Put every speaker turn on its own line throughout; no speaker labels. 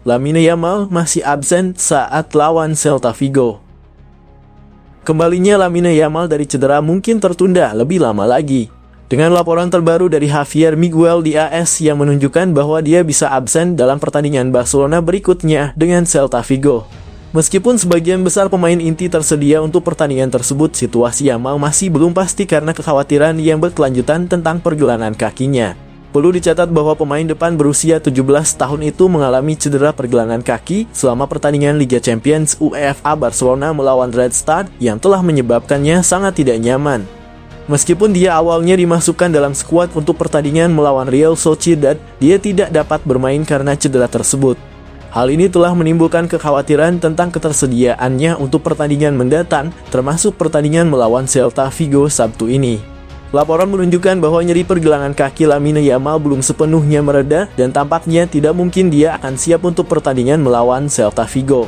Lamine Yamal masih absen saat lawan Celta Vigo. Kembalinya Lamine Yamal dari cedera mungkin tertunda lebih lama lagi. Dengan laporan terbaru dari Javier Miguel di AS yang menunjukkan bahwa dia bisa absen dalam pertandingan Barcelona berikutnya dengan Celta Vigo. Meskipun sebagian besar pemain inti tersedia untuk pertandingan tersebut, situasi Yamal masih belum pasti karena kekhawatiran yang berkelanjutan tentang pergelangan kakinya. Perlu dicatat bahwa pemain depan berusia 17 tahun itu mengalami cedera pergelangan kaki selama pertandingan Liga Champions UEFA Barcelona melawan Red Star yang telah menyebabkannya sangat tidak nyaman. Meskipun dia awalnya dimasukkan dalam skuad untuk pertandingan melawan Real Sociedad, dia tidak dapat bermain karena cedera tersebut. Hal ini telah menimbulkan kekhawatiran tentang ketersediaannya untuk pertandingan mendatang, termasuk pertandingan melawan Celta Vigo Sabtu ini. Laporan menunjukkan bahwa nyeri pergelangan kaki Lamine Yamal belum sepenuhnya mereda dan tampaknya tidak mungkin dia akan siap untuk pertandingan melawan Celta Vigo.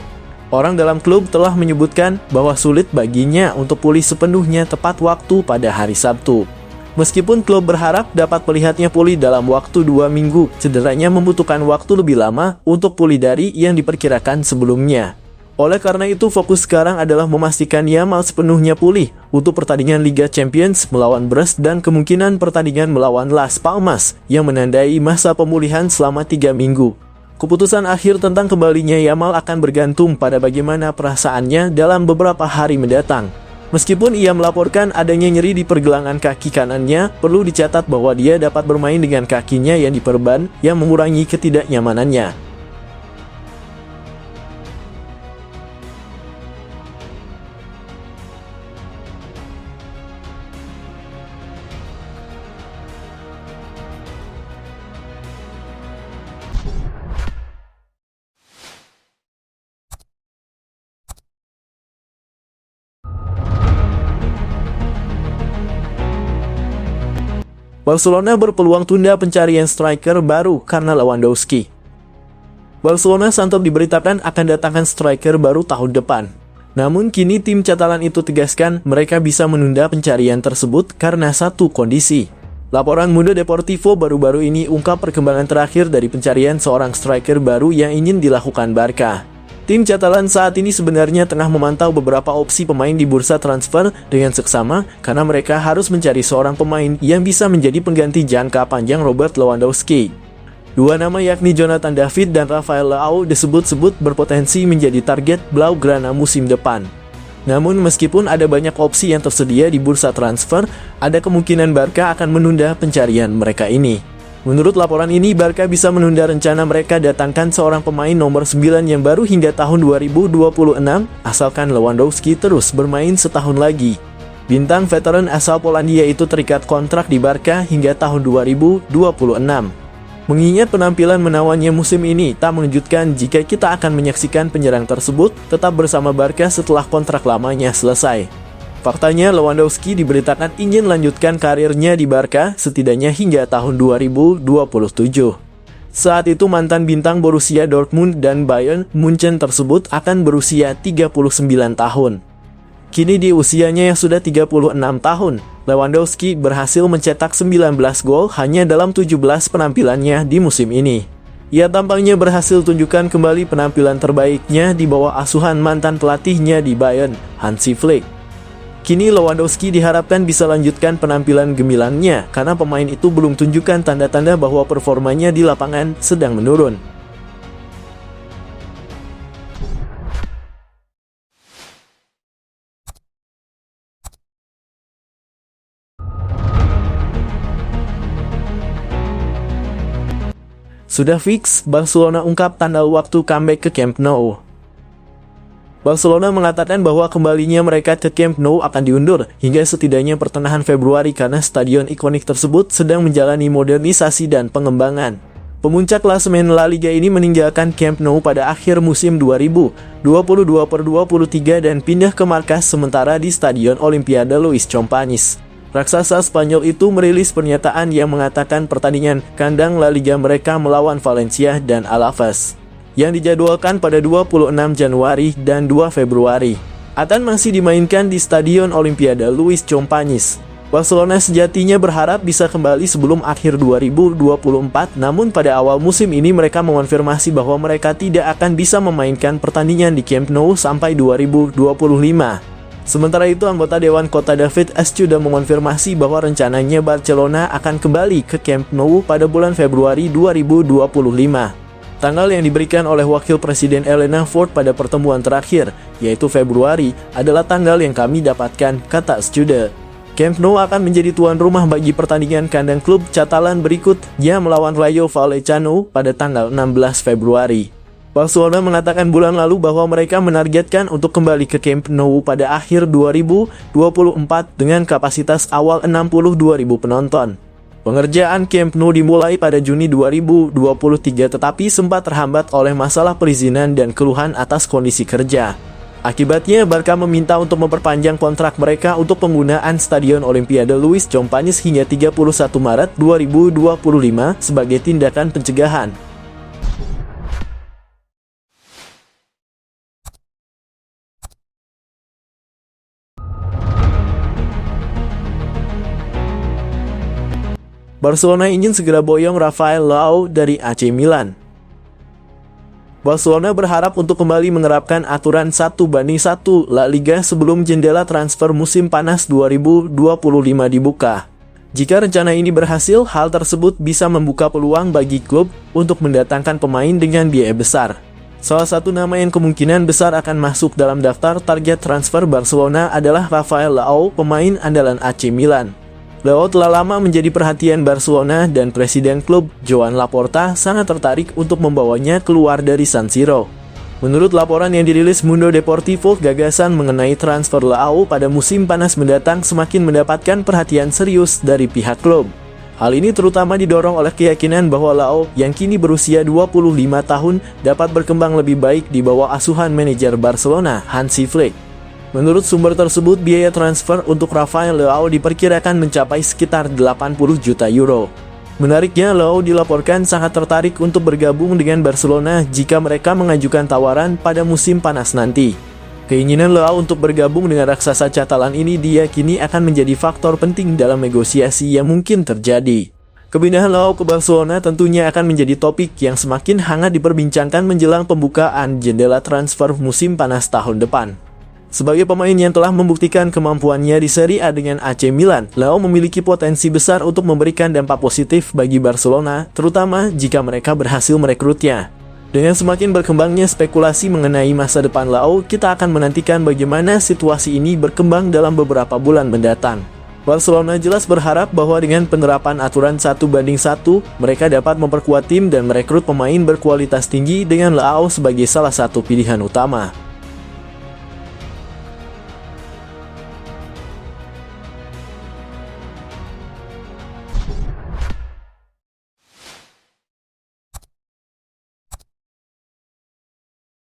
Orang dalam klub telah menyebutkan bahwa sulit baginya untuk pulih sepenuhnya tepat waktu pada hari Sabtu. Meskipun klub berharap dapat melihatnya pulih dalam waktu 2 minggu, cederanya membutuhkan waktu lebih lama untuk pulih dari yang diperkirakan sebelumnya. Oleh karena itu, fokus sekarang adalah memastikan Yamal sepenuhnya pulih untuk pertandingan Liga Champions melawan Brest dan kemungkinan pertandingan melawan Las Palmas yang menandai masa pemulihan selama 3 minggu. Keputusan akhir tentang kembalinya Yamal akan bergantung pada bagaimana perasaannya dalam beberapa hari mendatang. Meskipun ia melaporkan adanya nyeri di pergelangan kaki kanannya, perlu dicatat bahwa dia dapat bermain dengan kakinya yang diperban yang mengurangi ketidaknyamanannya. Barcelona berpeluang tunda pencarian striker baru karena Lewandowski. Barcelona santap diberitakan akan datangkan striker baru tahun depan. Namun kini tim Catalan itu tegaskan mereka bisa menunda pencarian tersebut karena satu kondisi. Laporan Mundo Deportivo baru-baru ini ungkap perkembangan terakhir dari pencarian seorang striker baru yang ingin dilakukan Barca. Tim Catalan saat ini sebenarnya tengah memantau beberapa opsi pemain di bursa transfer dengan seksama karena mereka harus mencari seorang pemain yang bisa menjadi pengganti jangka panjang Robert Lewandowski. Dua nama yakni Jonathan David dan Rafael Leao disebut-sebut berpotensi menjadi target Blaugrana musim depan. Namun meskipun ada banyak opsi yang tersedia di bursa transfer, ada kemungkinan Barca akan menunda pencarian mereka ini. Menurut laporan ini, Barca bisa menunda rencana mereka datangkan seorang pemain nomor 9 yang baru hingga tahun 2026, asalkan Lewandowski terus bermain setahun lagi. Bintang veteran asal Polandia itu terikat kontrak di Barca hingga tahun 2026. Mengingat penampilan menawannya musim ini, tak mengejutkan jika kita akan menyaksikan penyerang tersebut tetap bersama Barca setelah kontrak lamanya selesai. Faktanya, Lewandowski diberitakan ingin lanjutkan karirnya di Barca setidaknya hingga tahun 2027. Saat itu mantan bintang Borussia Dortmund dan Bayern Munchen tersebut akan berusia 39 tahun. Kini di usianya yang sudah 36 tahun, Lewandowski berhasil mencetak 19 gol hanya dalam 17 penampilannya di musim ini. Ia tampaknya berhasil tunjukkan kembali penampilan terbaiknya di bawah asuhan mantan pelatihnya di Bayern, Hansi Flick. Kini Lewandowski diharapkan bisa lanjutkan penampilan gemilangnya karena pemain itu belum tunjukkan tanda-tanda bahwa performanya di lapangan sedang menurun. Sudah fix, Barcelona ungkap tanggal waktu comeback ke Camp Nou. Barcelona mengatakan bahwa kembalinya mereka ke Camp Nou akan diundur hingga setidaknya pertengahan Februari karena stadion ikonik tersebut sedang menjalani modernisasi dan pengembangan. Pemuncak klasemen La Liga ini meninggalkan Camp Nou pada akhir musim 2022/23 dan pindah ke markas sementara di Stadion Olimpiade Luis Companys. Raksasa Spanyol itu merilis pernyataan yang mengatakan pertandingan kandang La Liga mereka melawan Valencia dan Alaves yang dijadwalkan pada 26 Januari dan 2 Februari akan masih dimainkan di Stadion Olimpiade Luis Companys. Barcelona sejatinya berharap bisa kembali sebelum akhir 2024, namun pada awal musim ini mereka mengonfirmasi bahwa mereka tidak akan bisa memainkan pertandingan di Camp Nou sampai 2025. Sementara itu, anggota Dewan Kota David Ascuda mengonfirmasi bahwa rencananya Barcelona akan kembali ke Camp Nou pada bulan Februari 2025. Tanggal yang diberikan oleh Wakil Presiden Elena Ford pada pertemuan terakhir, yaitu Februari, adalah tanggal yang kami dapatkan, kata Ascuda. Camp Nou akan menjadi tuan rumah bagi pertandingan kandang klub Catalan berikutnya melawan Rayo Vallecano pada tanggal 16 Februari. Barcelona mengatakan bulan lalu bahwa mereka menargetkan untuk kembali ke Camp Nou pada akhir 2024 dengan kapasitas awal 62.000 penonton. Pengerjaan Camp Nou dimulai pada Juni 2023 tetapi sempat terhambat oleh masalah perizinan dan keluhan atas kondisi kerja. Akibatnya, Barca meminta untuk memperpanjang kontrak mereka untuk penggunaan Stadion Olimpiade Luis Companys hingga 31 Maret 2025 sebagai tindakan pencegahan. Barcelona ingin segera boyong Rafael Leao dari AC Milan. Barcelona berharap untuk kembali menerapkan aturan 1:1 La Liga sebelum jendela transfer musim panas 2025 dibuka. Jika rencana ini berhasil, hal tersebut bisa membuka peluang bagi klub untuk mendatangkan pemain dengan biaya besar. Salah satu nama yang kemungkinan besar akan masuk dalam daftar target transfer Barcelona adalah Rafael Leao, pemain andalan AC Milan. Leao telah lama menjadi perhatian Barcelona dan presiden klub, Joan Laporta, sangat tertarik untuk membawanya keluar dari San Siro. Menurut laporan yang dirilis Mundo Deportivo, gagasan mengenai transfer Leao pada musim panas mendatang semakin mendapatkan perhatian serius dari pihak klub. Hal ini terutama didorong oleh keyakinan bahwa Leao, yang kini berusia 25 tahun, dapat berkembang lebih baik di bawah asuhan manajer Barcelona, Hansi Flick. Menurut sumber tersebut, biaya transfer untuk Rafael Leao diperkirakan mencapai sekitar 80 juta euro. Menariknya, Leao dilaporkan sangat tertarik untuk bergabung dengan Barcelona jika mereka mengajukan tawaran pada musim panas nanti. Keinginan Leao untuk bergabung dengan raksasa Catalan ini diyakini akan menjadi faktor penting dalam negosiasi yang mungkin terjadi. Kepindahan Leao ke Barcelona tentunya akan menjadi topik yang semakin hangat diperbincangkan menjelang pembukaan jendela transfer musim panas tahun depan. Sebagai pemain yang telah membuktikan kemampuannya di Serie A dengan AC Milan, Leao memiliki potensi besar untuk memberikan dampak positif bagi Barcelona, terutama jika mereka berhasil merekrutnya. Dengan semakin berkembangnya spekulasi mengenai masa depan Leao, kita akan menantikan bagaimana situasi ini berkembang dalam beberapa bulan mendatang. Barcelona jelas berharap bahwa dengan penerapan aturan 1:1, mereka dapat memperkuat tim dan merekrut pemain berkualitas tinggi dengan Leao sebagai salah satu pilihan utama.